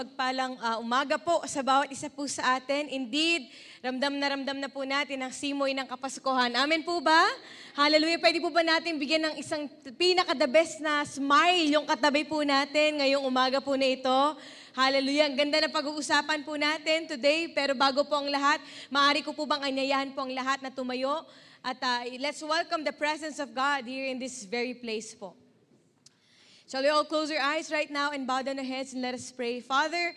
Pagpalang umaga po sa bawat isa po sa atin. Indeed, ramdam na po natin ang simoy ng Kapaskuhan. Amen po ba? Hallelujah. Pwede po ba natin bigyan ng isang pinaka-the best na smile yung katabi po natin ngayong umaga po na ito? Hallelujah. Ang ganda na pag-uusapan po natin today. Pero bago po ang lahat, maaari ko po bang anyayahan po ang lahat na tumayo? At let's welcome the presence of God here in this very place po. Shall we all close our eyes right now and bow down our heads and let us pray? Father,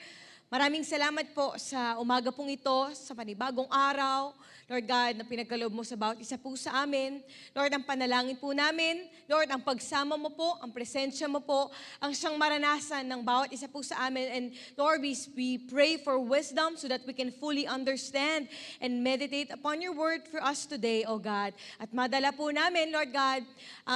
maraming salamat po sa umaga pong ito, sa panibagong araw. Lord God, na pinagkaloob mo sa bawat isa po sa amin. Lord, ang panalangin po namin. Lord, ang pagsama mo po, ang presensya mo po, ang siyang maranasan ng bawat isa po sa amin. And Lord, we pray for wisdom so that we can fully understand and meditate upon your word for us today, O God. At madala po namin, Lord God,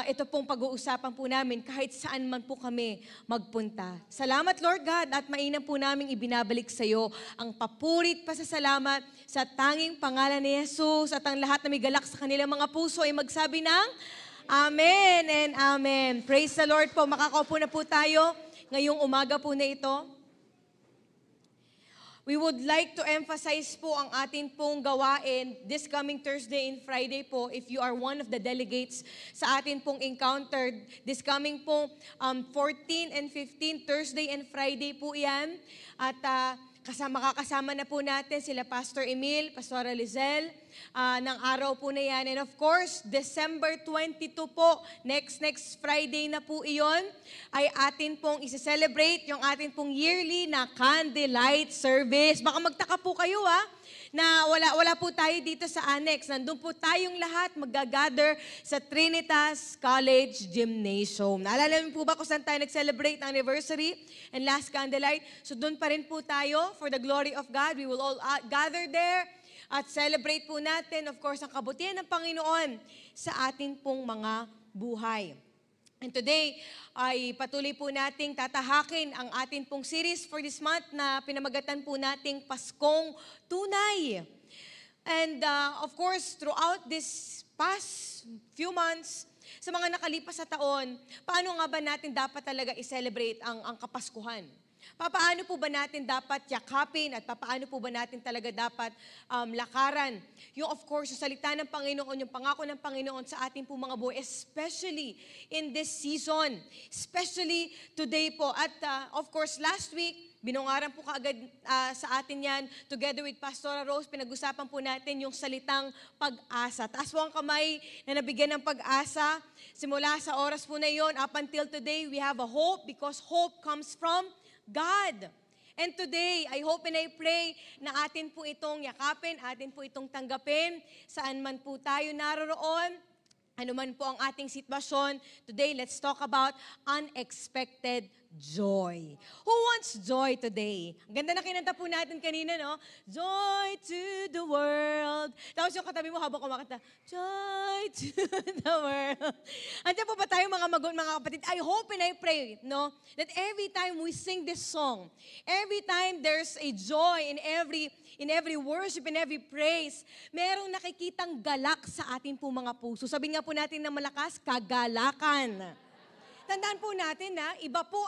ito pong pag-uusapan po namin kahit saan man po kami magpunta. Salamat, Lord God, at mainam po namin ibinabalik sa iyo ang papurit pasasalamat sa tanging pangalan ni Jesus, at ang lahat na may galak sa kanilang mga puso ay magsabi ng Amen and Amen. Praise the Lord po. Makakaupo na po tayo ngayong umaga po na ito. We would like to emphasize po ang atin pong gawain this coming Thursday and Friday po, if you are one of the delegates sa atin pong encounter. This coming po 14 and 15, Thursday and Friday po yan. At makakasama na po natin sila Pastor Emil, Pastora Lizelle, ng araw po na yan. And of course, December 22 po, next Friday na po iyon, ay atin pong isa-celebrate yung atin pong yearly na candlelight service. Baka magtaka po kayo na wala po tayo dito sa annex. Nandun po tayong lahat mag-gather sa Trinitas College Gymnasium. Naalala niyo po ba kung saan tayo nag-celebrate ng anniversary and last candlelight? So doon pa rin po tayo for the glory of God. We will all gather there at celebrate po natin, of course, ang kabutihan ng Panginoon sa ating pong mga buhay. And today, ay patuloy po nating tatahakin ang atin pong series for this month na pinamagatan po nating Paskong Tunay. And of course, throughout this past few months, sa mga nakalipas sa taon, paano nga ba natin dapat talaga i-celebrate ang Kapaskuhan? Paano po ba natin dapat yakapin at paano po ba natin talaga dapat lakaran? Yung of course, yung salita ng Panginoon, yung pangako ng Panginoon sa ating po mga buhay, especially in this season, especially today po. At of course, last week, binungaran po kaagad sa atin yan, together with Pastora Rose, pinag-usapan po natin yung salitang pag-asa. Taas po ang kamay na nabigyan ng pag-asa. Simula sa oras po na yon, up until today, we have a hope because hope comes from God. And today, I hope and I pray na atin po itong yakapin, atin po itong tanggapin, saan man po tayo naroroon, ano man po ang ating sitwasyon. Today, let's talk about unexpected joy. Who wants joy today? Ang ganda na kinanta po natin kanina, no? Joy to the world. Tapos yung katabi mo habang kumakanta, joy to the world. Andiyan po ba tayo mga kapatid? I hope and I pray, no? That every time we sing this song, every time there's a joy in every worship, in every praise, merong nakikitang galak sa atin po mga puso. Sabi nga po natin na malakas, kagalakan. Tandaan po natin na iba po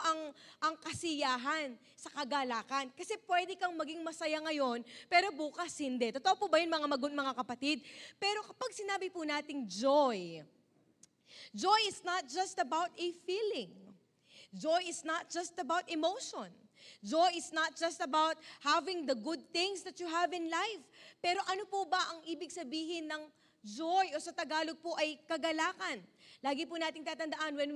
ang kasiyahan sa kagalakan. Kasi pwede kang maging masaya ngayon, pero bukas hindi. Totoo po ba yun mga kapatid? Pero kapag sinabi po nating joy, joy is not just about a feeling. Joy is not just about emotion. Joy is not just about having the good things that you have in life. Pero ano po ba ang ibig sabihin ng joy o sa Tagalog po ay kagalakan? Lagi po nating tatandaan when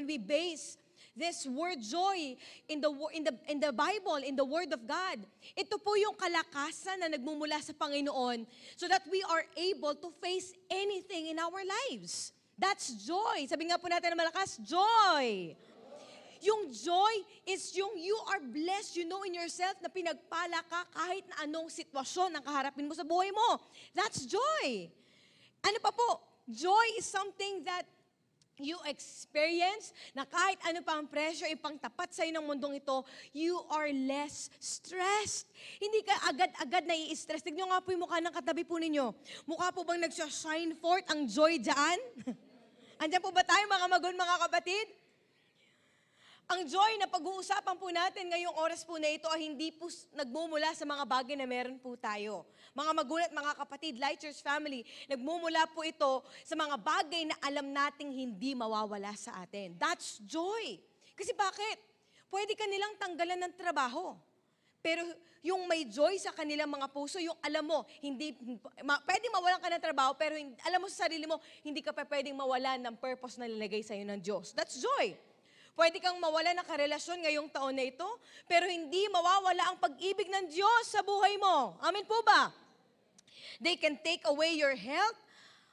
we base this word joy in the Bible, in the Word of God. Ito po yung kalakasan na nagmumula sa Panginoon so that we are able to face anything in our lives. That's joy. Sabi nga po natin na malakas, joy. Yung joy is yung you are blessed, you know in yourself na pinagpala ka kahit na anong sitwasyon ang kaharapin mo sa buhay mo. That's joy. Ano pa po? Joy is something that you experience na kahit ano pa ang pressure, ipangtapat sa'yo ng mundong ito, you are less stressed. Hindi ka agad-agad na i-stress. Tignan nga po yung mukha ng katabi po ninyo. Mukha po bang nagsashine forth ang joy dyan? Andiyan po ba tayo mga kapatid? Ang joy na pag-uusapan po natin ngayong oras po na ito ay hindi po nagmumula sa mga bagay na meron po tayo. Mga magulang, mga kapatid, Light Church family, nagmumula po ito sa mga bagay na alam nating hindi mawawala sa atin. That's joy. Kasi bakit? Pwede ka nilang tanggalan ng trabaho. Pero yung may joy sa kanilang mga puso, yung alam mo, pwedeng mawalan ka ng trabaho, pero alam mo sa sarili mo, hindi ka pa pwedeng mawalan ng purpose na nilagay sa'yo ng Diyos. That's joy. Pwede kang mawala ng karelasyon ngayong taon na ito, pero hindi mawawala ang pag-ibig ng Diyos sa buhay mo. Amen po ba? They can take away your health,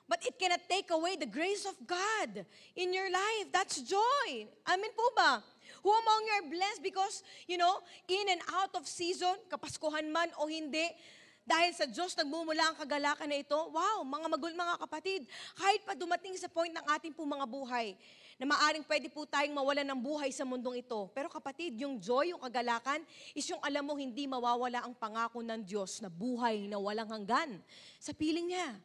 but it cannot take away the grace of God in your life. That's joy. Amen po ba? Who among you are blessed because, in and out of season, kapaskuhan man o hindi, dahil sa Diyos nagmumula ang kagalakan na ito. Wow, mga kapatid, kahit pa dumating sa point ng ating po mga buhay, na maaring pwede po tayong mawalan ng buhay sa mundong ito. Pero kapatid, yung joy, yung kagalakan, is yung alam mo hindi mawawala ang pangako ng Diyos na buhay na walang hanggan sa piling niya.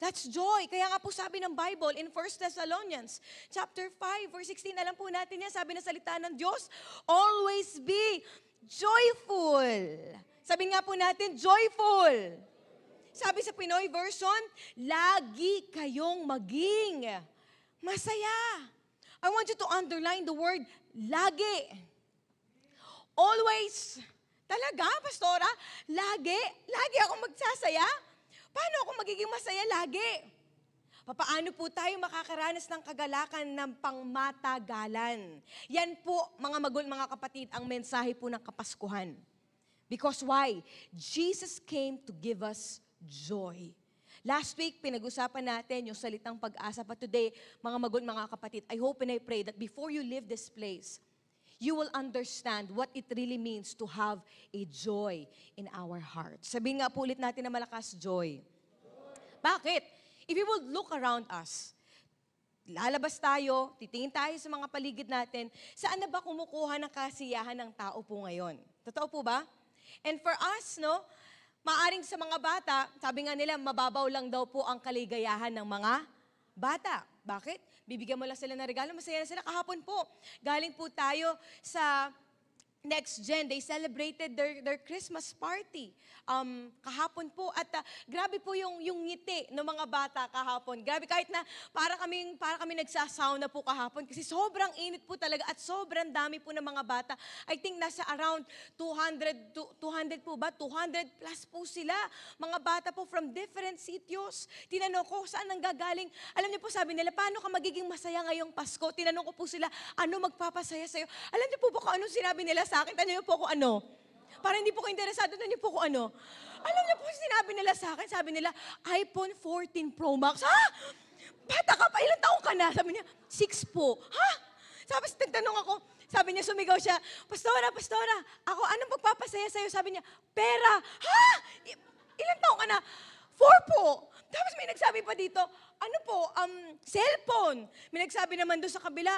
That's joy. Kaya nga po sabi ng Bible in 1 Thessalonians chapter 5, verse 16, alam po natin yan, sabi ng salita ng Diyos, always be joyful. Sabi nga po natin, joyful. Sabi sa Pinoy version, lagi kayong maging masaya. I want you to underline the word lagi. Always. Talaga, Pastora? Lagi? Lagi ako magsasaya? Paano ako magiging masaya lagi? Paano po tayo makakaranas ng kagalakan ng pangmatagalan? Yan po, mga kapatid, ang mensahe po ng Kapaskuhan. Because why? Jesus came to give us joy. Last week, pinag-usapan natin yung salitang pag-asa. But today, mga kapatid, I hope and I pray that before you leave this place, you will understand what it really means to have a joy in our hearts. Sabihin nga po ulit natin na malakas, joy. Bakit? If you will look around us, lalabas tayo, titingin tayo sa mga paligid natin, saan na ba kumukuha ng kasiyahan ng tao po ngayon? Totoo po ba? And for us, maaring sa mga bata, sabi nga nila, mababaw lang daw po ang kaligayahan ng mga bata. Bakit? Bibigyan mo lang sila ng regalo, masaya na sila. Kahapon po, galing po tayo sa Next Gen. They celebrated their Christmas party kahapon po. At grabe po yung ngiti ng mga bata kahapon. Grabe, kahit na para kami nagsasauna po kahapon kasi sobrang init po talaga at sobrang dami po ng mga bata. I think nasa around 200 po ba? 200 plus po sila. Mga bata po from different sitios. Tinanong ko, saan nanggagaling? Alam niyo po, sabi nila, paano ka magiging masaya ngayong Pasko? Tinanong ko po sila, ano magpapasaya sa'yo? Alam niyo po ba kung anong sinabi nila sa akin? Tanong niyo po kung ano. Para hindi po ko interesado, tanong niyo po kung ano. Alam niyo po, sinabi nila sa akin, sabi nila, iPhone 14 Pro Max. Ha? Bata ka pa, ilang taong ka na? Sabi niya, 6 po. Ha? Sabi, nagtanong ako, sabi niya, sumigaw siya, Pastora, ako, anong magpapasaya sa'yo? Sabi niya, pera. Ha? Ilang taong ka na? 4 po. Tapos may nagsabi pa dito, ano po, cellphone. May nagsabi naman doon sa kabila,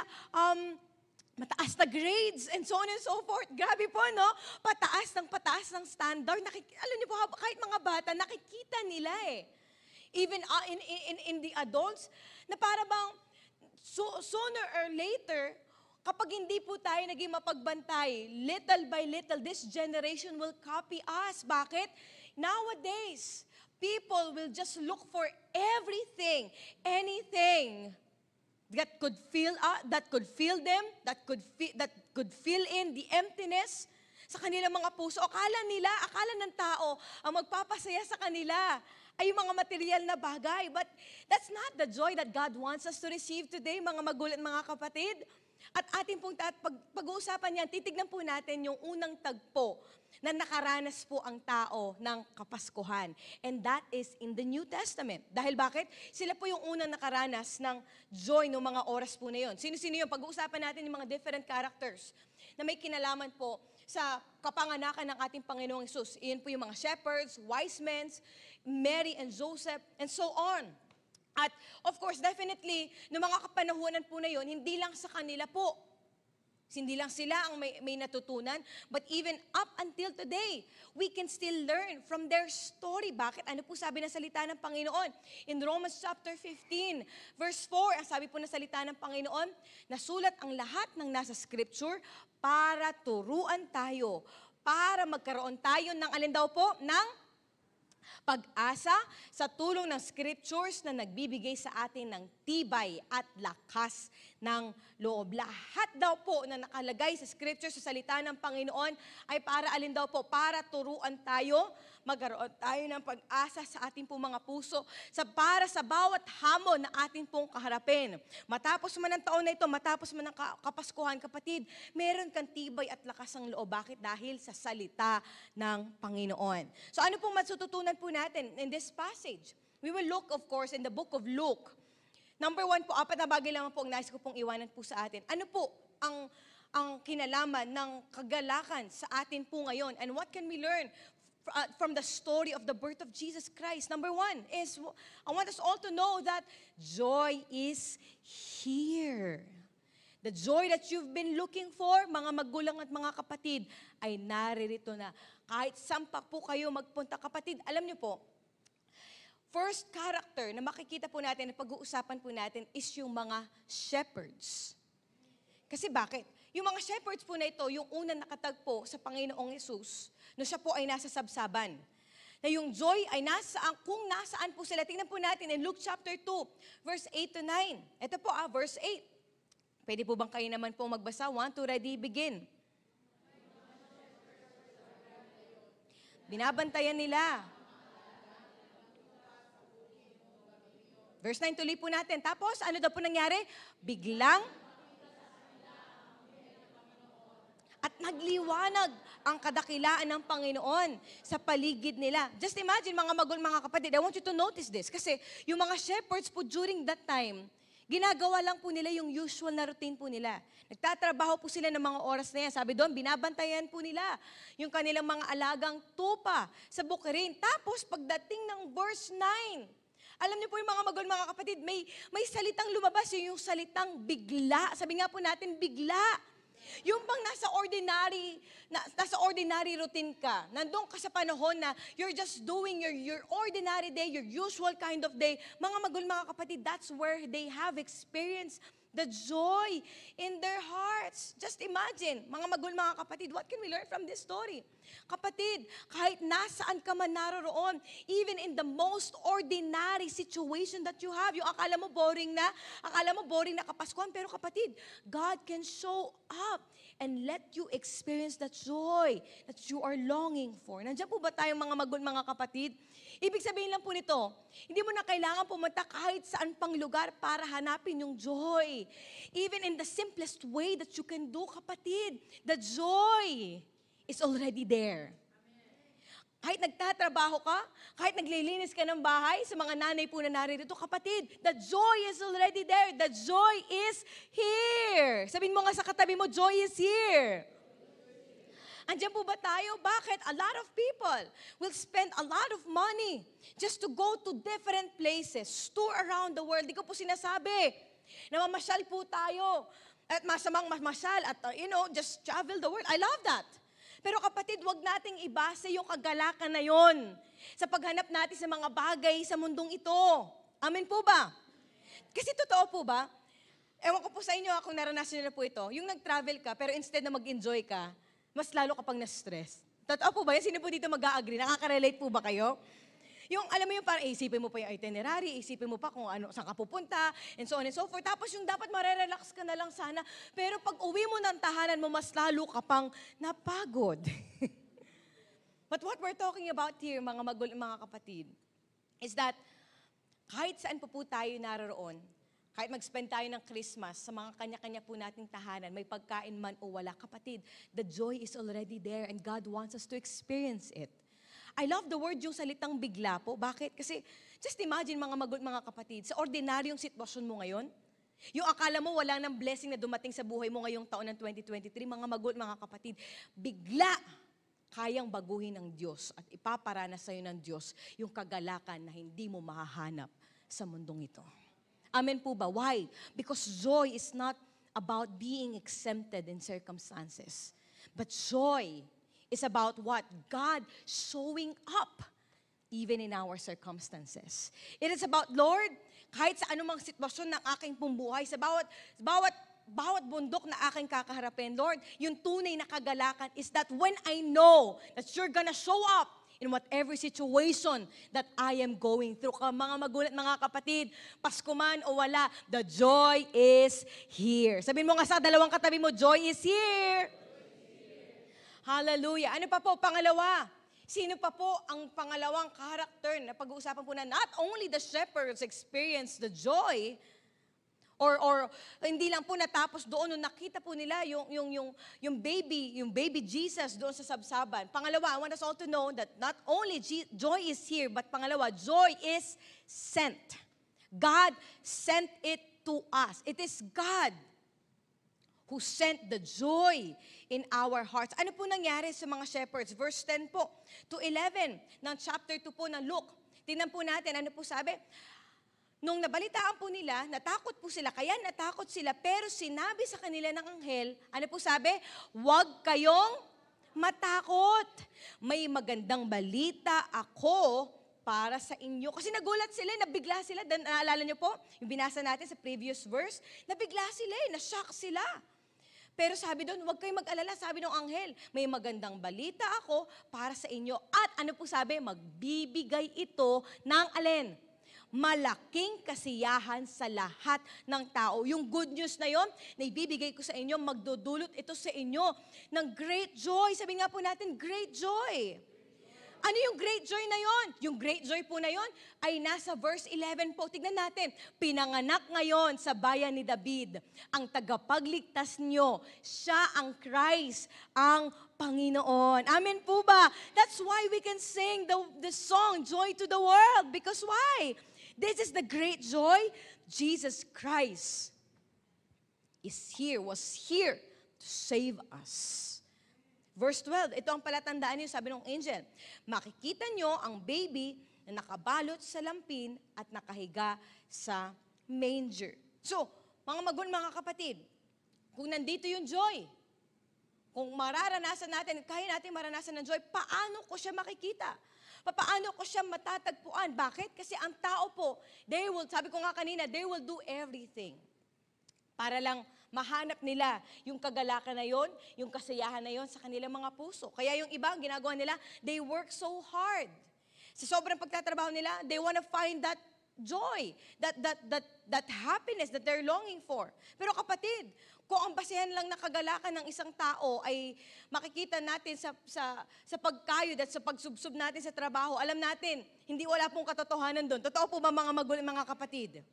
mataas na grades and so on and so forth. Grabe po, no? Pataas ng standard. Alam niyo po, kahit mga bata, nakikita nila eh. Even in the adults, na para bang sooner or later, kapag hindi po tayo naging mapagbantay, little by little, this generation will copy us. Bakit? Nowadays, people will just look for everything, anything that could fill them, that could fill in the emptiness sa kanilang mga puso. Akala ng tao, ang magpapasaya sa kanila ay yung mga material na bagay. But that's not the joy that God wants us to receive today, mga magulang, mga kapatid. At ating pong pag-uusapan yan, titignan po natin yung unang tagpo na nakaranas po ang tao ng Kapaskuhan. And that is in the New Testament. Dahil bakit? Sila po yung unang nakaranas ng joy ng mga oras po na yun. Sino-sino yun? Pag-uusapan natin yung mga different characters na may kinalaman po sa kapanganakan ng ating Panginoong Hesus. Iyan po yung mga shepherds, wise men, Mary and Joseph, and so on. At of course, definitely, noong mga kapanahunan po na yun, hindi lang sa kanila po Hindi lang sila ang may natutunan, but even up until today, we can still learn from their story. Bakit? Ano po sabi ng salita ng Panginoon? In Romans chapter 15, verse 4, ang sabi po ng salita ng Panginoon, nasulat ang lahat ng nasa scripture para turuan tayo, para magkaroon tayo ng alin daw po? Ng pag-asa sa tulong ng scriptures na nagbibigay sa atin ng tibay at lakas ng loob. Lahat daw po na nakalagay sa scriptures, sa salita ng Panginoon, ay para alin daw po? Para turuan tayo, magkaroon tayo ng pag-asa sa ating pong mga puso, para sa bawat hamon na ating pong kaharapin. Matapos man ang taon na ito, matapos man ang Kapaskuhan, kapatid, meron kang tibay at lakas ng loob. Bakit? Dahil sa salita ng Panginoon. So ano pong matututunan po natin in this passage? We will look, of course, in the book of Luke. Number 1 po, 4 na bagay lamang po ang nais ko pong iwanan po sa atin. Ano po ang kinalaman ng kagalakan sa atin po ngayon? And what can we learn from the story of the birth of Jesus Christ? Number 1 is, I want us all to know that joy is here. The joy that you've been looking for, mga magulang at mga kapatid, ay naririto na. Kahit saan pa po kayo magpunta, kapatid, alam niyo po, first character na makikita po natin, na pag-uusapan po natin, is yung mga shepherds. Kasi bakit? Yung mga shepherds po na ito, yung unang nakatagpo sa Panginoong Yesus, na siya po ay nasa sabsaban. Na yung joy ay kung nasaan po sila. Tingnan po natin in Luke chapter 2, verse 8 to 9. Ito po verse 8. Pwede po bang kayo naman po magbasa? 1, 2, ready, begin. Binabantayan nila. Verse 9, tuloy po natin. Tapos, ano daw po nangyari? Biglang at nagliwanag ang kadakilaan ng Panginoon sa paligid nila. Just imagine, mga kapatid, I want you to notice this. Kasi yung mga shepherds po during that time, ginagawa lang po nila yung usual na routine po nila. Nagtatrabaho po sila ng mga oras na yan. Sabi doon, binabantayan po nila yung kanilang mga alagang tupa sa bukirin. Tapos, pagdating ng verse 9, alam niyo po yung mga kapatid, may salitang lumabas, yung salitang bigla. Sabi nga po natin, bigla. Yung bang nasa ordinary routine ka, nandun ka sa panahon na you're just doing your ordinary day, your usual kind of day, mga kapatid, that's where they have experienced the joy in their hearts. Just imagine, mga kapatid, what can we learn from this story? Kapatid, kahit nasaan ka man naroroon, even in the most ordinary situation that you have, yung akala mo boring na Kapaskuhan, pero kapatid, God can show up and let you experience that joy that you are longing for. Nandiyan po ba tayong mga kapatid? Ibig sabihin lang po nito, hindi mo na kailangan pumunta kahit saan pang lugar para hanapin yung joy. Even in the simplest way that you can do, kapatid, the joy is already there. Kahit nagtatrabaho ka, kahit naglilinis ka ng bahay, sa mga nanay po na narito, kapatid, the joy is already there. The joy is here. Sabihin mo nga sa katabi mo, joy is here. Andiyan po ba tayo? Bakit? A lot of people will spend a lot of money just to go to different places, tour around the world. Di ko po sinasabi na mamasyal po tayo at masamang mamasyal at just travel the world. I love that. Pero kapatid, wag nating ibase yung kagalakan na yon sa paghanap natin sa mga bagay sa mundong ito. Amen po ba? Kasi totoo po ba? Ewan ko po sa inyo kung naranasan nyo na po ito. Yung nag-travel ka, pero instead na mag-enjoy ka, mas lalo ka pang na-stress. Totoo po ba yan? Sino po dito mag-a-agree? Nakaka-relate po ba kayo? Yung, alam mo yung parang isipin mo pa yung itinerary, isipin mo pa kung saan ka pupunta, and so on and so forth. Tapos yung dapat marerelax ka na lang sana, pero pag uwi mo ng tahanan mo, mas lalo ka pang napagod. But what we're talking about here, mga kapatid, is that kahit saan po tayo naroroon, kahit mag-spend tayo ng Christmas sa mga kanya-kanya po nating tahanan, may pagkain man o wala, kapatid, the joy is already there and God wants us to experience it. I love the word yung salitang bigla po. Bakit? Kasi just imagine mga kapatid, sa ordinaryong sitwasyon mo ngayon, yung akala mo wala nang blessing na dumating sa buhay mo ngayong taon ng 2023, mga kapatid, bigla kayang baguhin ng Diyos at ipaparanas sa'yo ng Diyos yung kagalakan na hindi mo mahahanap sa mundong ito. Amen po ba? Why? Because joy is not about being exempted in circumstances. But joy is about what? God showing up even in our circumstances. It is about, Lord, kahit sa anumang sitwasyon ng aking pong buhay, sa bawat bundok na aking kakaharapin, Lord, yung tunay na kagalakan is that when I know that you're gonna show up in whatever situation that I am going through. Mga magulat, mga kapatid, Pasko man o wala, the joy is here. Sabihin mo nga sa dalawang katabi mo, joy is here. Hallelujah. Ano pa po? Pangalawa. Sino pa po ang pangalawang character na pag-uusapan po na not only the shepherds experience the joy, or hindi lang po natapos doon nung nakita po nila yung baby Jesus doon sa sabsaban. Pangalawa, I want us all to know that not only joy is here, but pangalawa, joy is sent. God sent it to us. It is God who sent the joy in our hearts. Ano po nangyari sa mga shepherds? Verse 10 po to 11 ng chapter 2 po ng Luke. Tingnan po natin, ano po sabi? Nung nabalitaan po nila, natakot po sila, kaya natakot sila, pero sinabi sa kanila ng anghel, ano po sabi? Huwag kayong matakot. May magandang balita ako para sa inyo. Kasi nagulat sila, nabigla sila. Naalala niyo po, yung binasa natin sa previous verse, nabigla sila, na-shock sila. Pero sabi doon, huwag kayong mag-alala, sabi ng anghel, may magandang balita ako para sa inyo. At ano po sabi? Magbibigay ito ng alin? Malaking kasiyahan sa lahat ng tao. Yung good news na yon, na ibibigay ko sa inyo, magdudulot ito sa inyo ng great joy. Sabi nga po natin, great joy. Ano yung great joy na yon? Yung great joy po na yon ay nasa verse 11 po. Tignan natin. Pinanganak ngayon sa bayan ni David ang tagapagligtas nyo. Siya ang Christ, ang Panginoon. Amen po ba? That's why we can sing the song, Joy to the World. Because why? This is the great joy. Jesus Christ was here to save us. Verse 12, ito ang palatandaan niyo, sabi ng angel. Makikita niyo ang baby na nakabalot sa lampin at nakahiga sa manger. So, mga kapatid, kung nandito yung joy, kung mararanasan natin, kaya natin maranasan ng joy, paano ko siya makikita? Paano ko siya matatagpuan? Bakit? Kasi ang tao po, sabi ko nga kanina, they will do everything para lang mahanap nila yung kagalakan na yon, yung kasiyahan na yon sa kanilang mga puso. Kaya yung iba, ang ginagawa nila, they work so hard. Sa sobrang pagtatrabaho nila, they want to find that joy, that happiness that they're longing for. Pero kapatid, kung ang basehan lang na kagalakan ng isang tao ay makikita natin sa pagkayod at sa pagsubsob natin sa trabaho, alam natin, hindi wala pong katotohanan doon. Totoo po ba mga kapatid?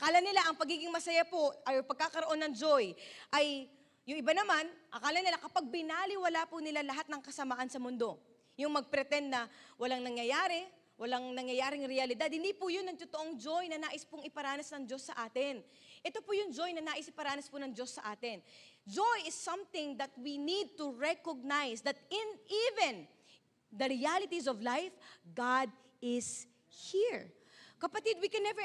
Akala nila ang pagiging masaya po ay pagkakaroon ng joy ay yung iba naman, akala nila kapag binaliwala po nila lahat ng kasamaan sa mundo. Yung mag-pretend na walang nangyayaring realidad. Hindi po yun ang totoong joy na nais pong iparanas ng Diyos sa atin. Ito po yung joy na nais iparanas po ng Diyos sa atin. Joy is something that we need to recognize that in even the realities of life, God is here. Kapatid, we can never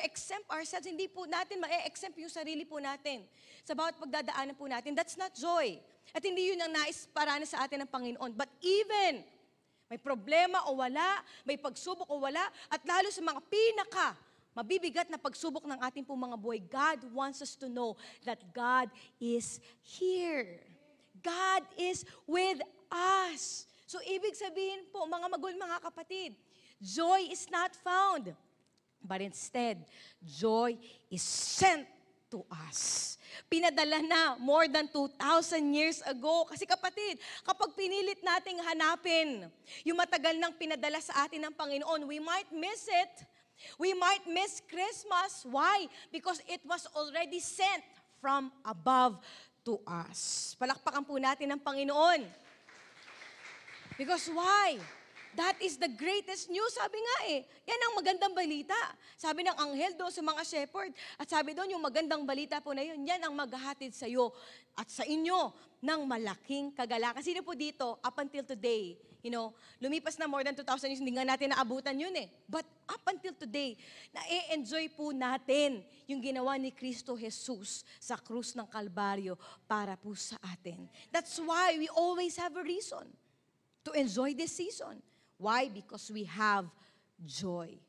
exempt ourselves. Hindi po natin ma-exempt yung sarili po natin sa bawat pagdadaanan po natin. That's not joy. At hindi yun ang nais paranas sa atin ng Panginoon. But even may problema o wala, may pagsubok o wala, at lalo sa mga mabibigat na pagsubok ng ating pong mga buhay, God wants us to know that God is here. God is with us. So ibig sabihin po, mga kapatid, joy is not found. But instead, joy is sent to us. Pinadala na more than 2,000 years ago. Kasi kapatid, kapag pinilit nating hanapin yung matagal nang pinadala sa atin ng Panginoon, we might miss it. We might miss Christmas. Why? Because it was already sent from above to us. Palakpakan po natin ng Panginoon. Because why? That is the greatest news. Sabi nga yan ang magandang balita. Sabi ng anghel doon sa mga shepherd. At sabi doon, yung magandang balita po na yun, yan ang maghahatid sa iyo at sa inyo ng malaking kagalakan. Sino po dito, up until today, lumipas na more than 2,000 years, hindi nga natin naabutan yun But up until today, na-enjoy po natin yung ginawa ni Kristo Jesus sa krus ng Kalbaryo para po sa atin. That's why we always have a reason to enjoy this season. Why? Because we have joy.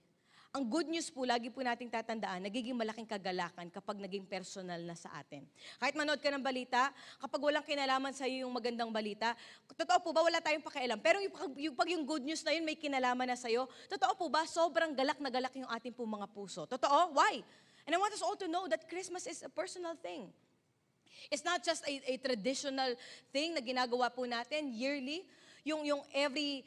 Ang good news po, lagi po nating tatandaan, nagiging malaking kagalakan kapag naging personal na sa atin. Kahit manood ka ng balita, kapag walang kinalaman sa iyo yung magandang balita, totoo po ba, wala tayong pakialam. Pero pag yung good news na yun may kinalaman na sa iyo, totoo po ba, sobrang galak na galak yung ating po mga puso. Totoo? Why? And I want us all to know that Christmas is a personal thing. It's not just a traditional thing na ginagawa po natin yearly. Yung every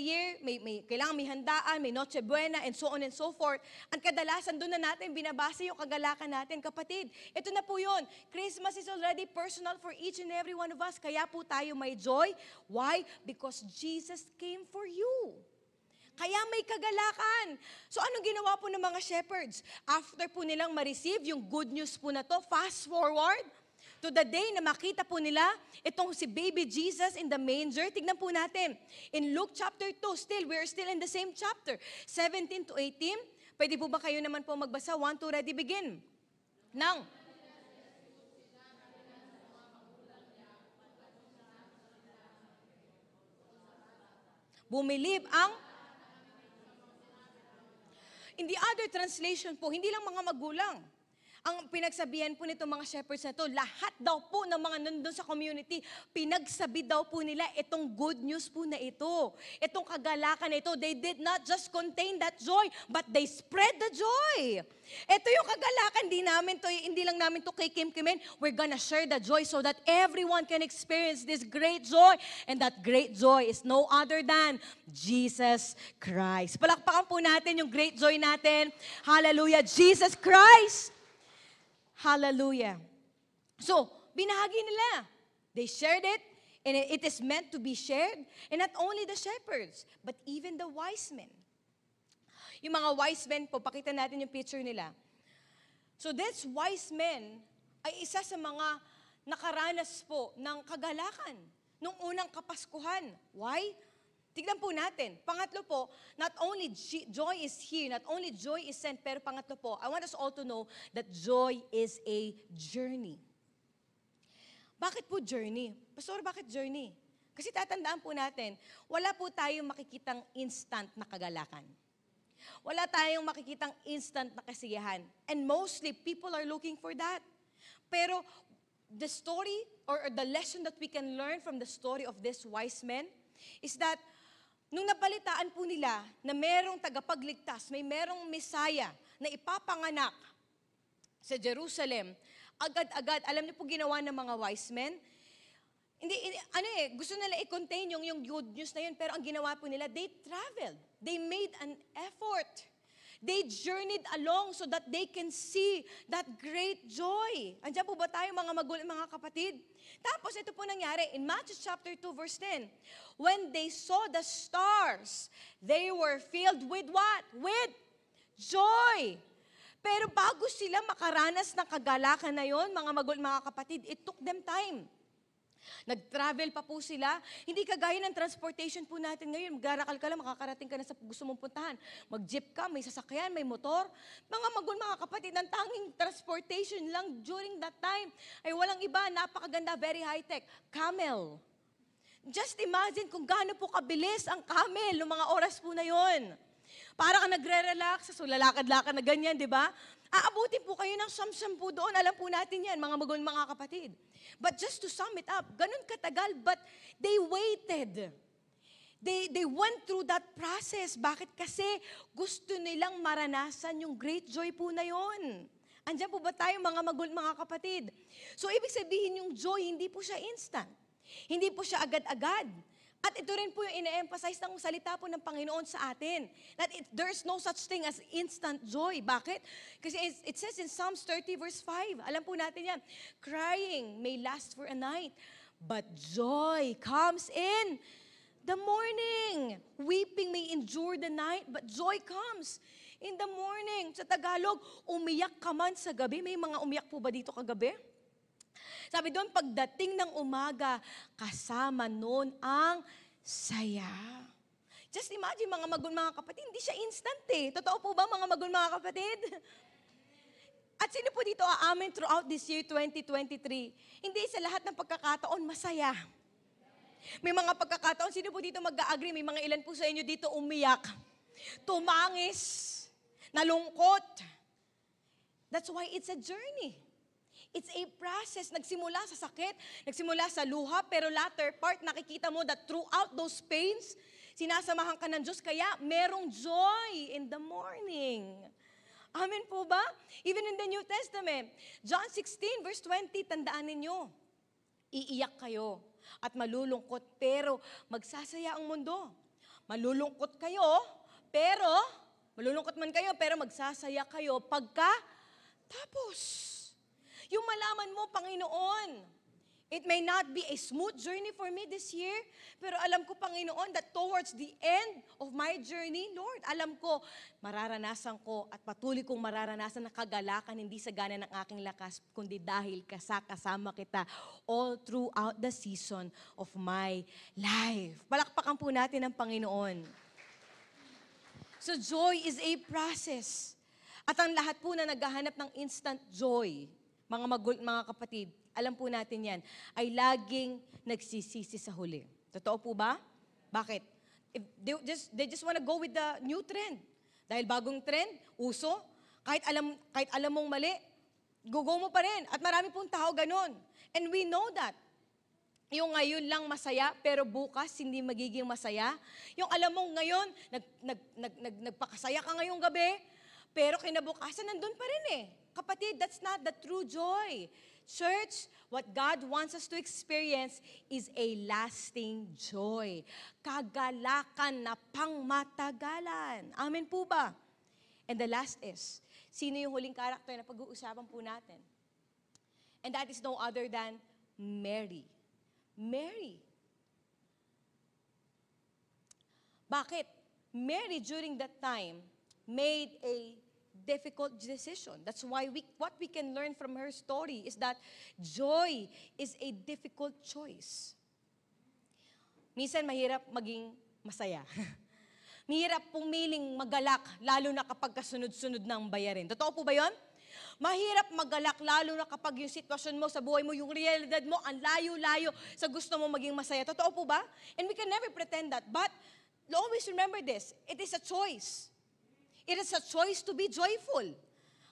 year, may kailangan may handaan, may Noche Buena, and so on and so forth. Ang kadalasan doon na natin, binabasa yung kagalakan natin. Kapatid, ito na po yun. Christmas is already personal for each and every one of us. Kaya po tayo may joy. Why? Because Jesus came for you. Kaya may kagalakan. So anong ginawa po ng mga shepherds? After po nilang ma-receive yung good news po na to, fast forward to the day na makita po nila itong si baby Jesus in the manger. Tignan po natin. In Luke chapter 2, we're still in the same chapter. 17 to 18. Pwede po ba kayo naman po magbasa? 1, 2, ready, begin. Nang. Bumilib ang. In the other translation po, hindi lang mga magulang. Ang pinagsabihan po nito mga shepherds na to, lahat daw po ng mga nandun sa community, pinagsabi daw po nila itong good news po na ito. Itong kagalakan na ito, they did not just contain that joy, but they spread the joy. Ito yung kagalakan, hindi lang namin to kay Kim-Kimin. We're gonna share the joy so that everyone can experience this great joy. And that great joy is no other than Jesus Christ. Palakpakan po natin yung great joy natin. Hallelujah, Jesus Christ! Hallelujah. So, binahagi nila. They shared it, and it is meant to be shared. And not only the shepherds, but even the wise men. Yung mga wise men po, pakita natin yung picture nila. So, this wise men ay isa sa mga nakaranas po ng kagalakan nung unang Kapaskuhan. Why? Tignan po natin. Pangatlo po, not only joy is here, not only joy is sent, pero pangatlo po, I want us all to know that joy is a journey. Bakit po journey? Pastor, bakit journey? Kasi tatandaan po natin, wala po tayong makikitang instant na kagalakan. Wala tayong makikitang instant na kasiyahan. And mostly, people are looking for that. Pero the story or the lesson that we can learn from the story of these wise men is that nung nabalitaan po nila na merong tagapagligtas, may merong Messiah na ipapanganak sa Jerusalem, agad-agad, alam niyo po ginawa ng mga wise men? Gusto nila i-contain yung good news na yun, pero ang ginawa po nila, they traveled. They made an effort. They journeyed along so that they can see that great joy. Andiyan po ba tayo mga kapatid? Tapos ito po nangyari in Matthew chapter 2 verse 10. When they saw the stars, they were filled with what? With joy. Pero bago sila makaranas ng kagalakan na yon, mga kapatid, it took them time. Nag-travel pa po sila. Hindi kagaya ng transportation po natin ngayon. Mag-arakal ka lang, makakarating ka na sa gusto mong puntahan. Mag-jeep ka, may sasakyan, may motor. Mga kapatid, ang tanging transportation lang during that time ay walang iba, napakaganda, very high-tech. Camel. Just imagine kung gaano po kabilis ang camel noong mga oras po na yon. Para ka nagre-relax, so lalakad-lakad na ganyan, di ba? Aabutin po kayo ng samsam po doon. Alam po natin yan, mga kapatid. But just to sum it up, ganun katagal, but they waited. They went through that process. Bakit? Kasi gusto nilang maranasan yung great joy po na yon. Andiyan po ba tayo, mga kapatid? So, ibig sabihin yung joy, hindi po siya instant. Hindi po siya agad-agad. At ito rin po yung ine-emphasize ng salita po ng Panginoon sa atin. That there's no such thing as instant joy. Bakit? Kasi it says in Psalms 30 verse 5, alam po natin yan, crying may last for a night, but joy comes in the morning. Weeping may endure the night, but joy comes in the morning. Sa Tagalog, umiyak ka man sa gabi. May mga umiyak po ba dito kagabi? Sabi doon, pagdating ng umaga, kasama noon ang saya. Just imagine mga kapatid, hindi siya instant eh. Totoo po ba mga kapatid? At sino po dito aamin throughout this year 2023? Hindi sa lahat ng pagkakataon masaya. May mga pagkakataon, sino po dito mag-agree? May mga ilan po sa inyo dito umiyak, tumangis, nalungkot. That's why it's a journey. It's a process. Nagsimula sa sakit, nagsimula sa luha, pero latter part, nakikita mo that throughout those pains, sinasamahan ka ng Diyos, kaya merong joy in the morning. Amen po ba? Even in the New Testament, John 16 verse 20, tandaan ninyo, iiyak kayo at malulungkot, pero magsasaya ang mundo. Malulungkot man kayo, pero magsasaya kayo tapos. Yung malaman mo, Panginoon, it may not be a smooth journey for me this year, pero alam ko, Panginoon, that towards the end of my journey, Lord, alam ko, mararanasan ko at patuloy kong mararanasan na kagalakan, hindi sa gana ng aking lakas, kundi dahil kasama kita all throughout the season of my life. Palakpakan po natin ang Panginoon. So joy is a process. At ang lahat po na naghahanap ng instant joy, mga kapatid, alam po natin yan, ay laging nagsisisi sa huli. Totoo po ba? Bakit? They just wanna go with the new trend. Dahil bagong trend, uso, kahit alam mong mali, go mo pa rin. At marami pong tao ganun. And we know that. Yung ngayon lang masaya, pero bukas hindi magiging masaya. Yung alam mong ngayon, nagpakasaya ka ngayong gabi, pero kinabukasan nandun pa rin eh. Kapatid, that's not the true joy. Church, what God wants us to experience is a lasting joy. Kagalakan na pangmatagalan. Amen po ba? And the last is, sino yung huling karakter na pag-uusapan po natin? And that is no other than Mary. Mary. Bakit? Mary during that time made a difficult decision. That's why what we can learn from her story is that joy is a difficult choice. Minsan mahirap maging masaya. Mahirap pumiling magalak, lalo na kapag kasunod-sunod ng bayarin. Totoo po ba yun? Mahirap magalak, lalo na kapag yung sitwasyon mo sa buhay mo, yung realidad mo, ang layo-layo sa gusto mo maging masaya. Totoo po ba? And we can never pretend that. But always remember this, it is a choice. It is a choice to be joyful.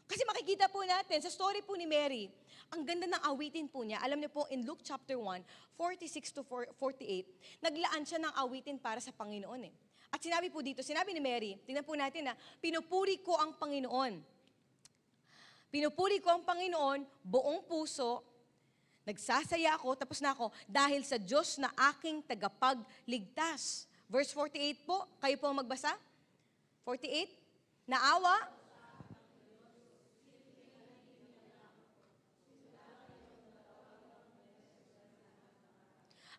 Kasi makikita po natin, sa story po ni Mary, ang ganda ng awitin po niya. Alam niyo po, in Luke chapter 1, 46 to 48, naglaan siya ng awitin para sa Panginoon eh. At sinabi po dito, sinabi ni Mary, tingnan po natin na, pinupuri ko ang Panginoon. Pinupuri ko ang Panginoon, buong puso, nagsasaya ako, tapos na ako, dahil sa Diyos na aking tagapagligtas. Verse 48 po, kayo po magbasa? 48? Naawa?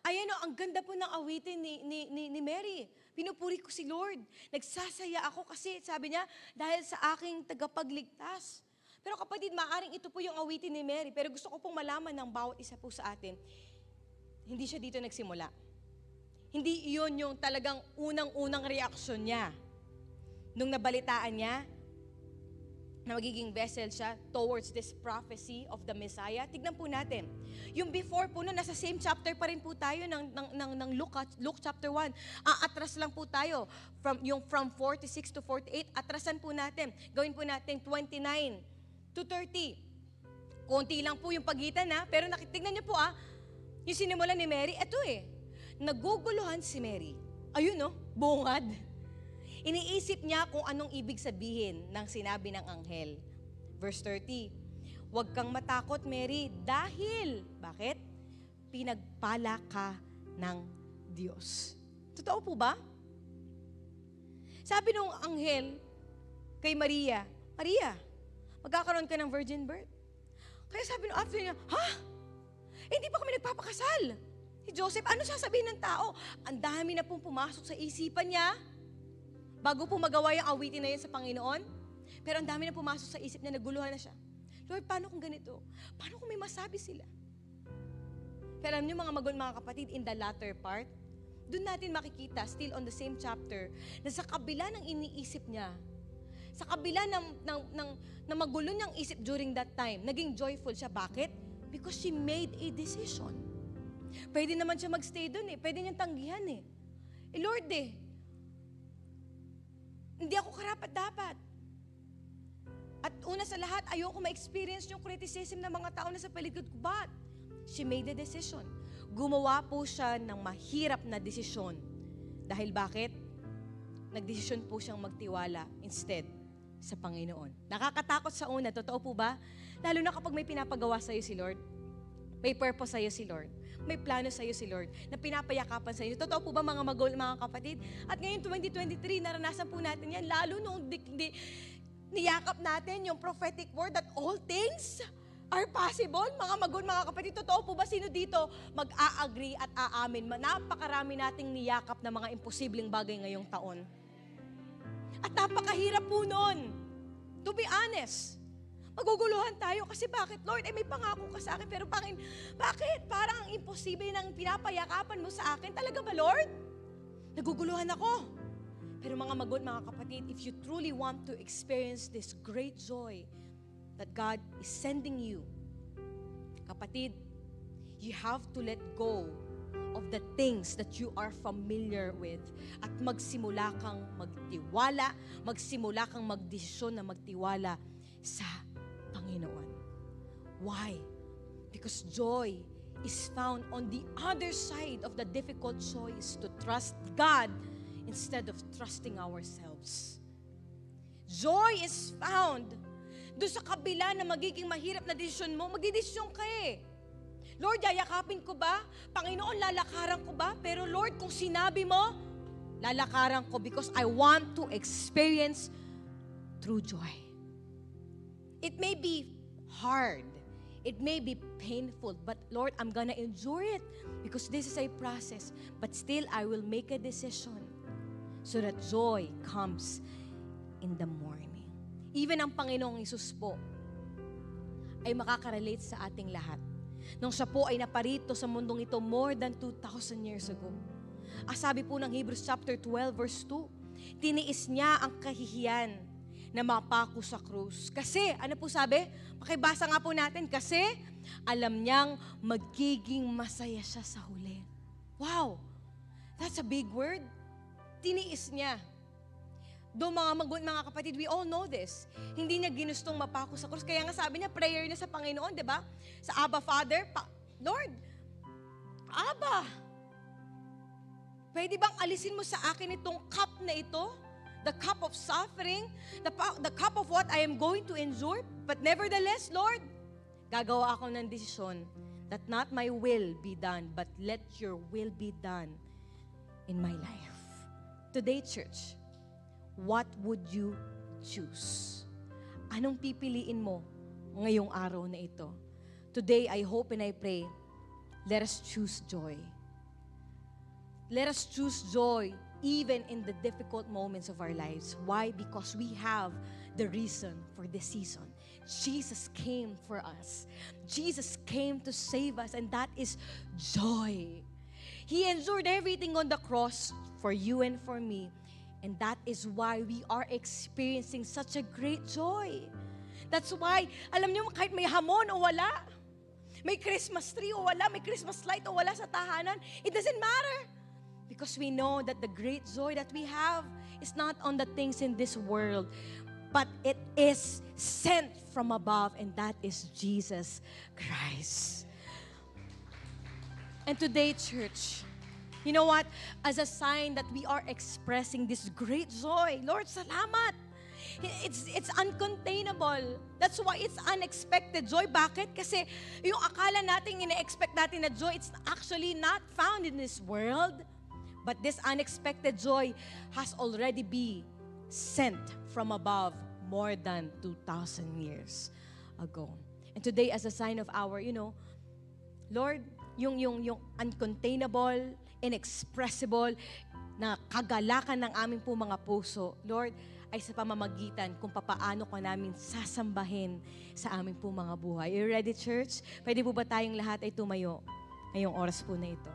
Ayan o, ang ganda po ng awitin ni Mary. Pinupuri ko si Lord. Nagsasaya ako kasi, sabi niya, dahil sa aking tagapagligtas. Pero kapatid, maaaring ito po yung awitin ni Mary. Pero gusto ko pong malaman ng bawat isa po sa atin, hindi siya dito nagsimula. Hindi iyon yung talagang unang-unang reaksyon niya. Nung nabalitaan niya na magiging vessel siya towards this prophecy of the Messiah, tignan po natin. Yung before po nun, nasa same chapter pa rin po tayo ng Luke chapter 1. Atras lang po tayo. From 46 to 48, atrasan po natin. Gawin po natin 29 to 30. Konti lang po yung pagitan pero tignan niyo po yung sinimulan ni Mary, eto naguguluhan si Mary. Ayun bungad. Iniisip niya kung anong ibig sabihin ng sinabi ng anghel. Verse 30, huwag kang matakot, Mary, dahil, bakit? Pinagpala ka ng Diyos. Totoo po ba? Sabi nung anghel kay Maria, Maria, magkakaroon ka ng virgin birth. Kaya sabi nung after niya, hindi pa kami nagpapakasal. Si Joseph, ano sasabihin ng tao? Ang dami na pong pumasok sa isipan niya, bago po magawa yung awitin na yun sa Panginoon, pero ang dami na pumasok sa isip niya, naguluhan na siya. Lord, paano kung ganito? Paano kung may masabi sila? Pero alam niyo mga kapatid, in the latter part, doon natin makikita, still on the same chapter, na sa kabila ng iniisip niya, sa kabila ng magulo niyang isip during that time, naging joyful siya. Bakit? Because she made a decision. Pwede naman siya magstay doon pwede niyang tanggihan Lord hindi ako karapat-dapat. At una sa lahat, ayoko ma-experience yung criticism ng mga tao na sa paligid ko. But, she made a decision. Gumawa po siya ng mahirap na desisyon. Dahil bakit? Nagdesisyon po siyang magtiwala instead sa Panginoon. Nakakatakot sa una, totoo po ba? Lalo na kapag may pinapagawa sa'yo si Lord. May purpose sa'yo si Lord. May plano sa'yo si Lord na pinapayakapan sa'yo. Totoo po ba mga kapatid? At ngayon 2023, naranasan po natin yan. Lalo nung niyakap natin yung prophetic word that all things are possible. Mga kapatid, totoo po ba sino dito mag-a-agree at aamin? Napakarami nating niyakap na mga imposibleng bagay ngayong taon. At napakahirap po nun. To be honest. Maguguluhan tayo kasi bakit, Lord? May pangako ka sa akin, pero bakit? Parang ang imposible ng pinapayakapan mo sa akin. Talaga ba, Lord? Naguguluhan ako. Pero mga kapatid, if you truly want to experience this great joy that God is sending you, kapatid, you have to let go of the things that you are familiar with at magsimula kang magtiwala, magsimula kang magdesisyon na magtiwala sa Panginoon. Why? Because joy is found on the other side of the difficult choice to trust God instead of trusting ourselves. Joy is found doon sa kabila na magiging mahirap na desisyon mo, magdidesisyon ka Lord, yayakapin ko ba? Panginoon, lalakaran ko ba? Pero Lord, kung sinabi mo, lalakaran ko because I want to experience true joy. It may be hard. It may be painful, but Lord, I'm gonna endure it because this is a process. But still, I will make a decision so that joy comes in the morning. Even ang Panginoong Hesus po ay makaka-relate sa ating lahat. Nung siya po ay naparito sa mundong ito more than 2,000 years ago. Sabi po ng Hebrews chapter 12 verse 2, tiniis niya ang kahihiyan na mapako sa krus. Kasi, ano po sabi? Pakibasa nga po natin, kasi alam niyang magiging masaya siya sa huli. Wow! That's a big word. Tiniis niya. Doon mga kapatid, we all know this. Hindi niya ginustong mapako sa krus. Kaya nga sabi niya, prayer niya sa Panginoon, di ba? Sa Abba Father, Lord, Abba, pwede bang alisin mo sa akin itong cup na ito? The cup of suffering, the cup of what I am going to endure. But nevertheless, Lord, gagawa ako ng desisyon that not my will be done, but let your will be done in my life. Today, church, what would you choose? Anong pipiliin mo ngayong araw na ito? Today, I hope and I pray, let us choose joy. Let us choose joy even in the difficult moments of our lives. Why? Because we have the reason for this season. Jesus came for us. Jesus came to save us, and that is joy. He endured everything on the cross for you and for me, and that is why we are experiencing such a great joy. That's why, alam niyo, kahit may hamon o wala, may Christmas tree o wala, may Christmas light o wala sa tahanan, it doesn't matter. Because we know that the great joy that we have is not on the things in this world, but it is sent from above, and that is Jesus Christ. And today, church, you know what? As a sign that we are expressing this great joy, Lord, salamat. It's uncontainable. That's why it's unexpected joy. Bakit? Kasi yung akala natin, ina-expect natin na joy, it's actually not found in this world. But this unexpected joy has already been sent from above more than 2,000 years ago. And today, as a sign of our, Lord, yung uncontainable, inexpressible, na kagalakan ng aming po mga puso, Lord, ay sa pamamagitan kung papaano ka namin sasambahin sa aming po mga buhay. Are you ready, church? Pwede po ba tayong lahat ay tumayo ngayong oras po na ito?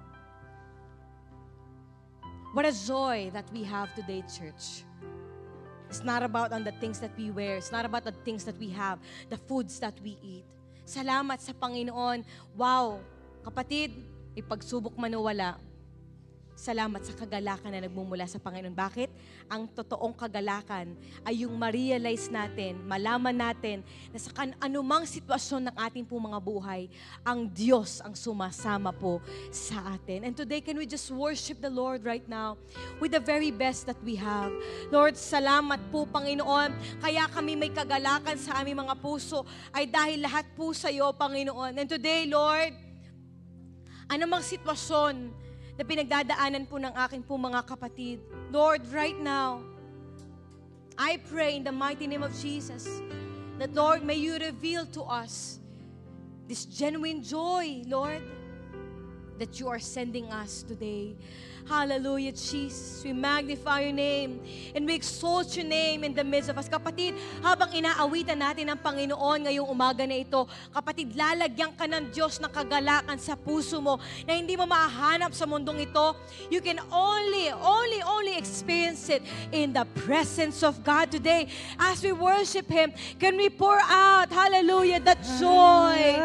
What a joy that we have today, church. It's not about on the things that we wear. It's not about the things that we have, the foods that we eat. Salamat sa Panginoon. Wow, kapatid, ipagsubok man o wala, salamat sa kagalakan na nagmumula sa Panginoon. Bakit? Ang totoong kagalakan ay yung ma-realize natin, malaman natin na sa anumang sitwasyon ng ating po mga buhay, ang Diyos ang sumasama po sa atin. And today, can we just worship the Lord right now with the very best that we have? Lord, salamat po, Panginoon. Kaya kami may kagalakan sa aming mga puso ay dahil lahat po sa iyo, Panginoon. And today, Lord, anumang sitwasyon na pinagdadaanan po ng aking po mga kapatid. Lord, right now, I pray in the mighty name of Jesus that, Lord, may you reveal to us this genuine joy, Lord, that you are sending us today. Hallelujah, Jesus. We magnify your name and we exalt your name in the midst of us. Kapatid, habang inaawitan natin ang Panginoon ngayong umaga na ito, kapatid, lalagyan ka ng Diyos ng kagalakan sa puso mo na hindi mo mahanap sa mundong ito. You can only experience it in the presence of God today. As we worship Him, can we pour out, hallelujah, that joy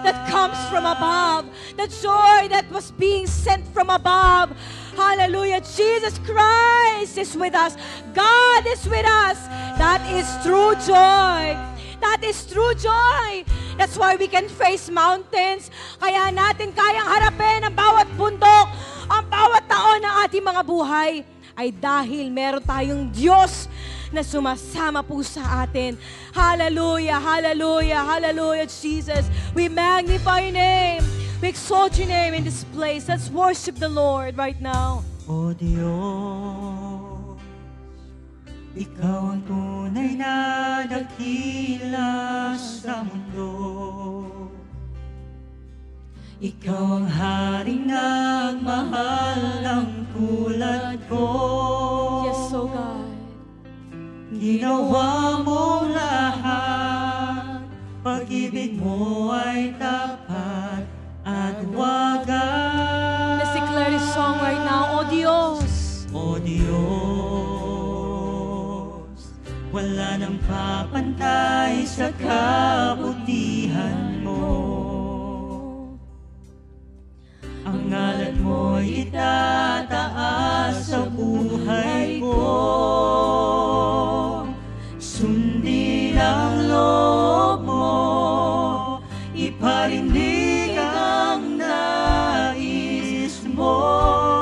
that comes from above, that joy that was being sent from above. Hallelujah. Jesus Christ is with us. God is with us. That is true joy. That is true joy. That's why we can face mountains. Kaya natin kayang harapin ang bawat bundok, ang bawat taon ng ating mga buhay ay dahil meron tayong Diyos na sumasama po sa atin. Hallelujah, hallelujah, hallelujah, Jesus. We magnify your name. We exalt your name in this place. Let's worship the Lord right now. O Diyos, Ikaw ang tunay na dakila sa mundo. Ikaw ang haring nagmahal ng tulad ko. Yes, O God. Ginawa mong lahat, pag-ibig mo ay tapat at wagas. Let's declare this song right now. O Diyos, O Diyos, wala nang papantay sa kabutihan mo. Ang ngalan mo'y itataas sa buhay ko. Sundin ang loob mo, iparinig ang nais mo.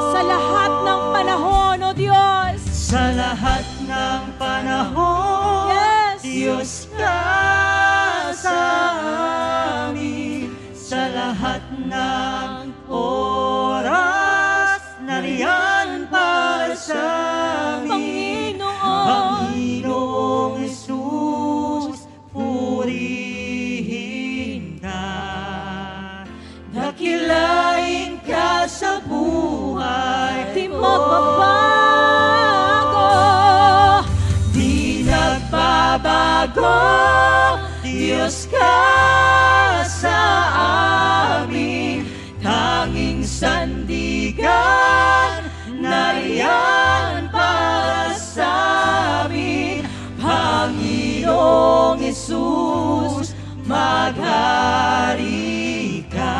sa lahat ng panahon, O Diyos, Sa lahat ng panahon, Yes. Diyos ka sa amin. Sa lahat ng oras, nariyan para sa amin. Panginoong Jesus, purihin ka. Dakilain ka sa buhay di ko. magbabago. Di nagbabago, Diyos ka sa amin. Tanging sandigan, nariyan para sa amin. Panginoong Jesus, maghari ka.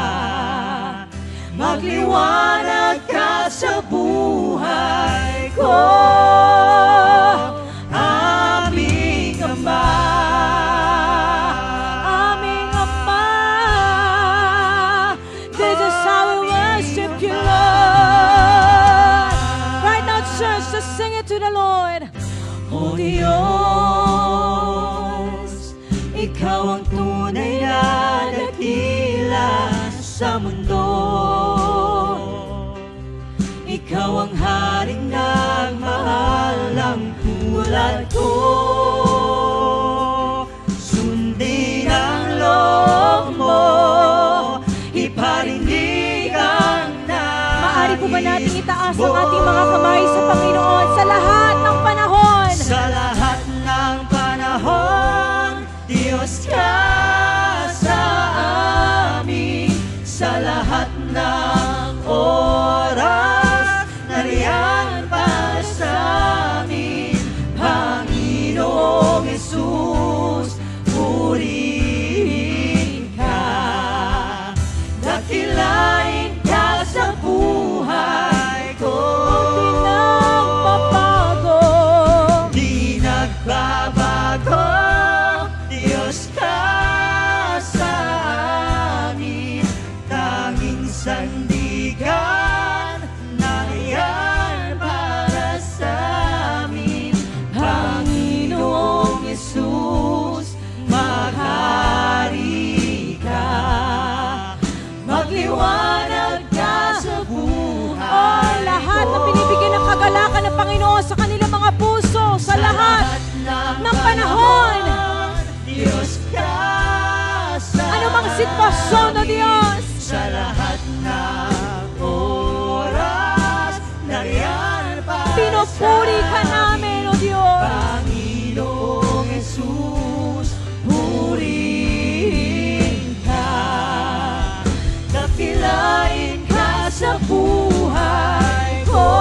Magliwanag ka sa buhay ko. Aming Ama, Aming Ama, this is how we worship you, Lord. Right now, church, just sing it to the Lord. O Diyos, Ikaw ang tunay na dakila sa mundo. Ikaw ang haring nagmahal ng tulad ko. Sundin ang loob mo, iparinig ang nais. Maaari po ba nating itaas ang ating mga kamay sa Panginoon sa lahat ng panahon? Sa lahat ng panahon, Diyos ka sa amin. Sa lahat ng oras, sitwasyon, O Diyos. Sa lahat ng oras, nariyan para Pinupuri ka namin, O Diyos. Panginoong Jesus, purihin ka. Dakilain ka sa buhay ko.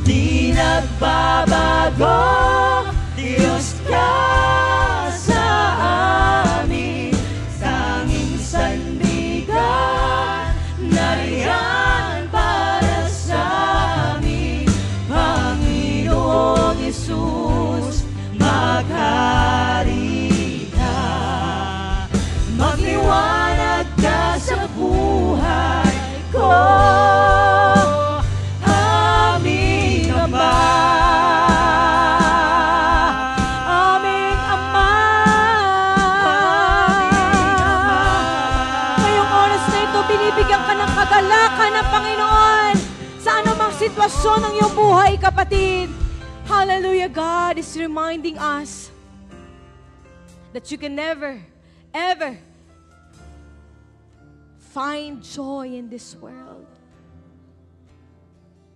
Di nagbabago, Diyos ka sa amin. Tanging sandigan, nariyan para sa amin. Panginoong Jesus, maghari ka. Magliwanag ka sa buhay ko. Aming Ama. Aming Ama. Ngayong oras na ito, binibigyan ka ng kagalakan ng Panginoon sa anumang sitwasyon ng iyong buhay, kapatid. Hallelujah. God is reminding us that you can never, ever find joy in this world.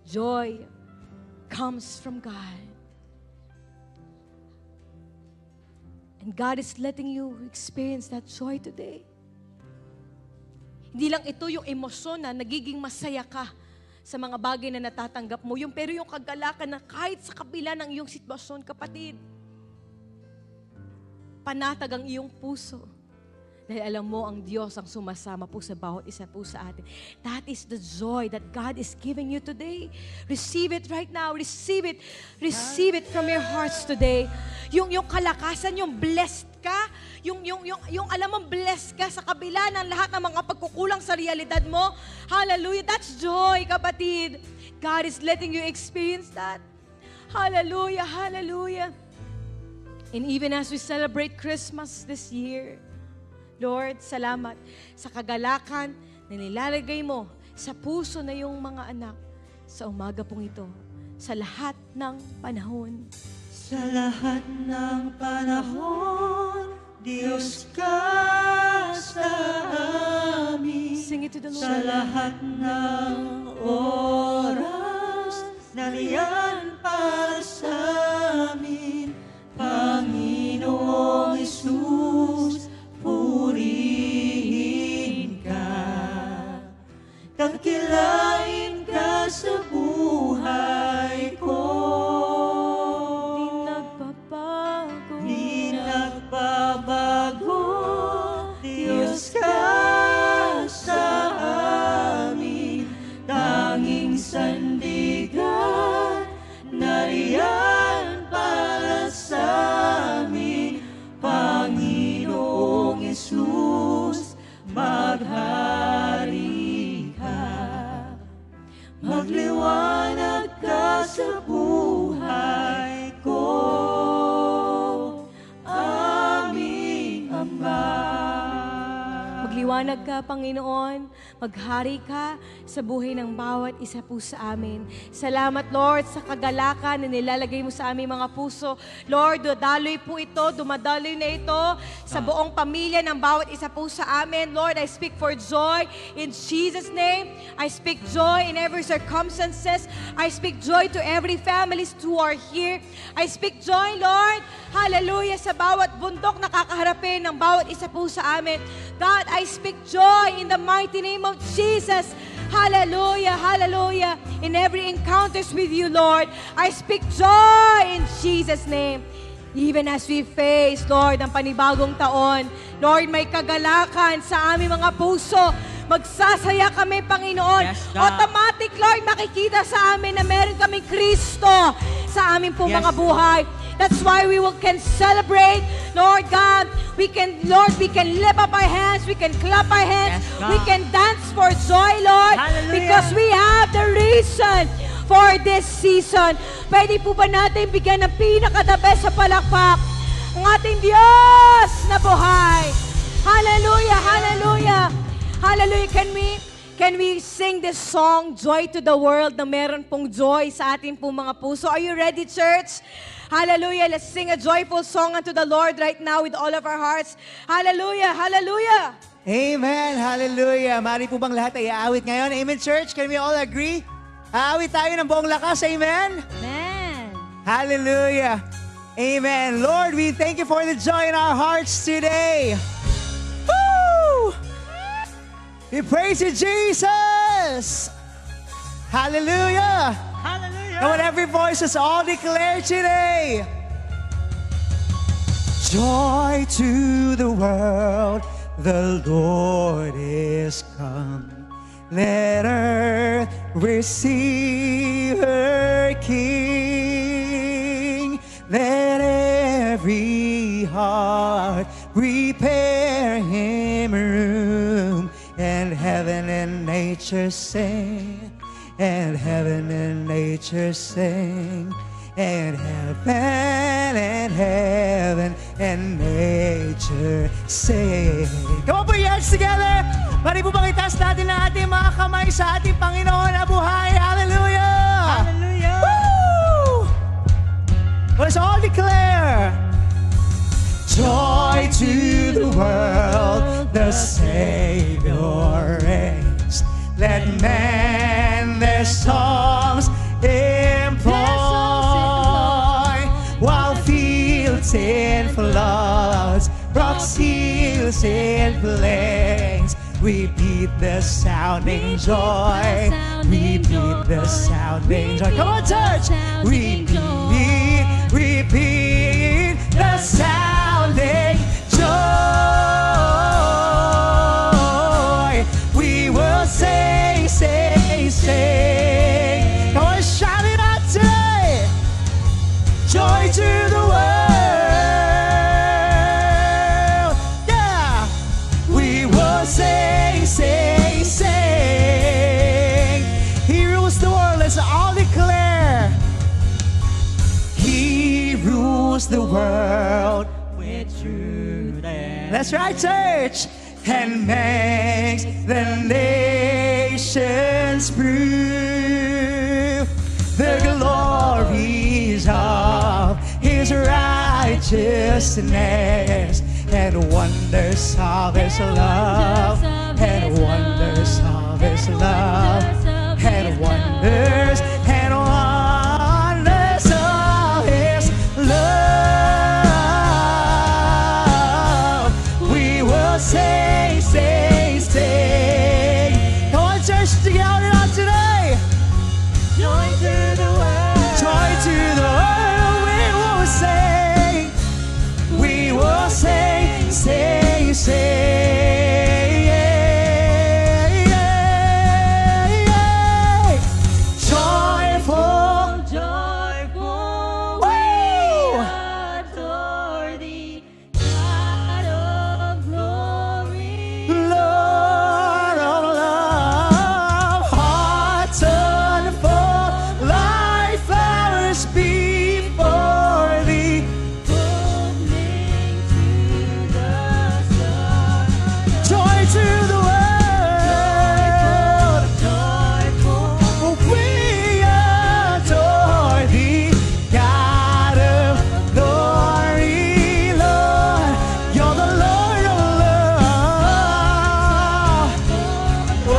Joy comes from God. And God is letting you experience that joy today. Hindi lang ito yung emosyon na nagiging masaya ka sa mga bagay na natatanggap mo, pero yung kagalakan na kahit sa kabila ng iyong sitwasyon, kapatid, panatag ang iyong puso. Dahil alam mo, ang Diyos ang sumasama po sa bawat isa po sa atin. That is the joy that God is giving you today. Receive it right now. Receive it. Receive it from your hearts today. Yung kalakasan, yung blessed ka, yung alam mo, blessed ka sa kabila ng lahat ng mga pagkukulang sa realidad mo. Hallelujah. That's joy, kapatid. God is letting you experience that. Hallelujah. Hallelujah. And even as we celebrate Christmas this year, Lord, salamat sa kagalakan na nilalagay mo sa puso na iyong mga anak sa umaga pong ito, sa lahat ng panahon. Sa lahat ng panahon, Diyos ka sa amin. Sing it to the Lord. Sa lahat ng oras, nariyan para sa amin. Panginoong Jesus, purihin ka. Dakilain ka sa buhay ko. Di nagbabago, Diyos ka sa amin. Tanging sandigan, nariyan para sa amin. Panginoong Jesus, maghari ka. Magliwanag ka sa buhay ko. Aming Ama. Magliwanag ka, Panginoon. Maghari ka sa buhay ng bawat isa po sa amin. Salamat, Lord, sa kagalakan na nilalagay mo sa aming mga puso. Lord, dumadaloy po ito, dumadaloy na ito sa buong pamilya ng bawat isa po sa amin. Lord, I speak for joy in Jesus' name. I speak joy in every circumstances. I speak joy to every families who are here. I speak joy, Lord, hallelujah, sa bawat bundok na kakaharapin ng bawat isa po sa amin. God, I speak joy in the mighty name of Jesus. Hallelujah, hallelujah. In every encounters with you, Lord, I speak joy in Jesus' name. Even as we face, Lord, ang panibagong taon, Lord, may kagalakan sa aming mga puso. Magsasaya kami, Panginoon. Yes, God. Automatic, Lord, makikita sa amin na meron kaming Kristo sa aming pong Yes, mga buhay. That's why we can celebrate, Lord God. We can lift up our hands, we can clap our hands, Yes, God. we can dance for joy, Lord, Hallelujah. because we have the reason for this season. Pwede po ba natin bigyan ng pinaka-the best sa palakpak ang ating Diyos na buhay? Hallelujah, hallelujah, hallelujah. Can we sing this song, Joy to the World, na meron pong joy sa ating pong mga puso? Are you ready, church? Hallelujah. Let's sing a joyful song unto the Lord right now with all of our hearts. Hallelujah. Hallelujah. Amen. Hallelujah. Mari po bang lahat ay aawit ngayon? Amen, church? Can we all agree? Aawit tayo ng buong lakas. Amen? Amen. Hallelujah. Amen. Lord, we thank you for the joy in our hearts today. Woo! We praise you, Jesus. Hallelujah. Hallelujah. And with every voice is all declared today. Joy to the world. The Lord is come. Let earth receive her King. Let every heart prepare him room. And heaven and nature sing. And heaven and nature sing. And heaven and nature sing. Come on, put your hands together. Mari po bang itaas natin ang ating mga kamay sa ating Panginoon na buhay. Hallelujah! Hallelujah. Woo! Let's all declare. Joy to the world, the Savior reigns. Let men their songs employ. While fields and floods, rocks, hills and plains, repeat the sounding joy. Repeat the sounding joy. Come on, church! Repeat the sounding joy. We will sing, sing, sing. Come on, shout it out today. Joy to the world. Yeah. We will sing, sing, sing. He rules the world. Let's all declare. He rules the world with truth. That's right, church. And makes the nations prove the glories of his righteousness and wonders of his love and wonders of his love and wonders of his love. We will sing, sing, sing. Come on, church, together on today. Joy to the world. Joy to the world, we will sing, sing, sing. Joyful, Joyful, Woo! we adore thee, God of glory. Lord of love, hearts unfold like flowers before thee. Opening to the sun. Joy to the world, Joyful, we adore thee, God of glory, Lord. You're the Lord of love. Oh,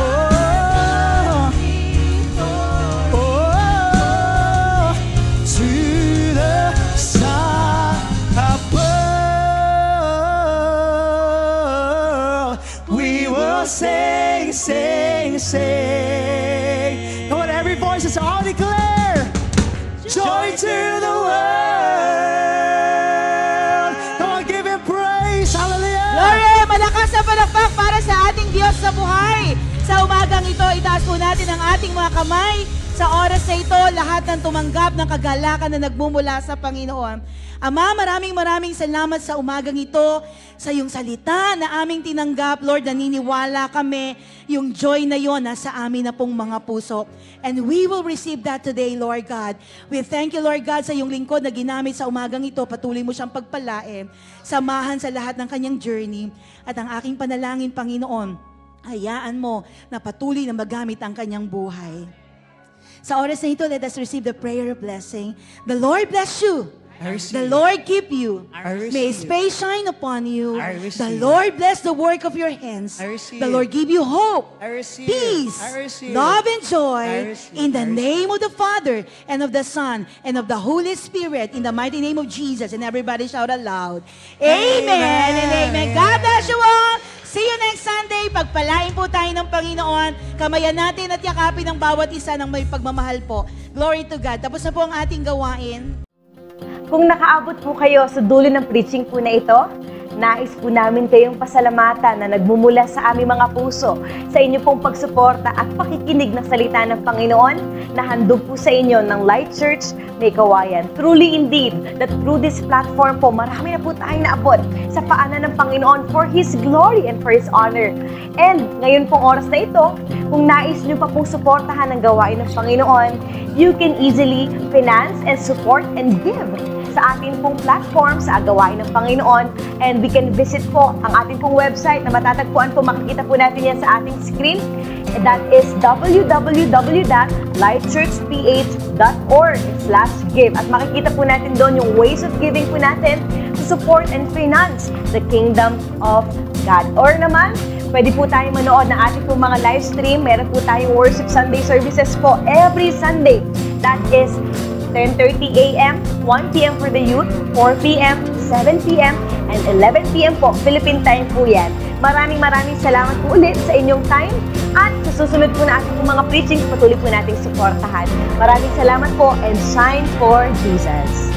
oh, to the sun above, we will sing, sing, sing. Come on, every voice is all declare. Joy to the world. Come on, give him praise. Hallelujah. Glory! Malakas na palakpak para sa ating Diyos sa buhay. Sa umagang ito, itaas po natin ang ating mga kamay. Sa oras na ito, lahat ng tumanggap ng kagalakan na nagmumula sa Panginoon. Ama, maraming salamat sa umagang ito, sa iyong salita na aming tinanggap. Lord, naniniwala kami yung joy na yon nasa amin na pong mga puso. And we will receive that today, Lord God. We thank you, Lord God, sa iyong lingkod na ginamit sa umagang ito. Patuloy mo siyang pagpalain, samahan sa lahat ng kanyang journey. At ang aking panalangin, Panginoon, hayaan mo na patuloy na magamit ang kanyang buhay. Sa oras na ito, let us receive the prayer of blessing. The Lord bless you I receive. The Lord keep you. I receive. May His face shine upon you. I The receive. Lord bless the work of your hands. I receive. The Lord give you hope, I receive. peace, I receive. love, and joy I receive. in the I receive. name of the Father and of the Son and of the Holy Spirit in the mighty name of Jesus. And everybody shout aloud. Amen and amen. God bless you all. See you next Sunday. Pagpalain po tayo ng Panginoon. Kamayan natin at yakapin ang bawat isa ng may pagmamahal po. Glory to God. Tapos na po ang ating gawain. Kung nakaabot po kayo sa dulo ng preaching po na ito, nais po namin kayong pasalamatan na nagmumula sa aming mga puso sa inyo pong pagsuporta at pakikinig ng salita ng Panginoon na handog po sa inyo ng Light Church May Kawayan. Truly indeed, that through this platform po, marami na po tayong naabot sa paanan ng Panginoon for His glory and for His honor. And ngayon pong oras na ito, kung nais nyo pa pong suportahan ang gawain ng Panginoon, you can easily finance and support and give sa ating pong platform sa gawain ng Panginoon. And we can visit po ang ating pong website na matatagpuan po, makikita po natin yan sa ating screen. And that is www.lightchurchph.org/give. At makikita po natin doon yung ways of giving po natin to support and finance the kingdom of God. Or naman, pwede po tayong manood ng ating pong mga live stream. Meron po tayong worship Sunday services po every Sunday. That is 10:30 a.m., 1 p.m. for the youth, 4 p.m., 7 p.m., and 11 p.m. po. Philippine time po yan. Maraming salamat po ulit sa inyong time at sa susunod po na ating mga preaching, patuloy po nating suportahan. Maraming salamat po and shine for Jesus.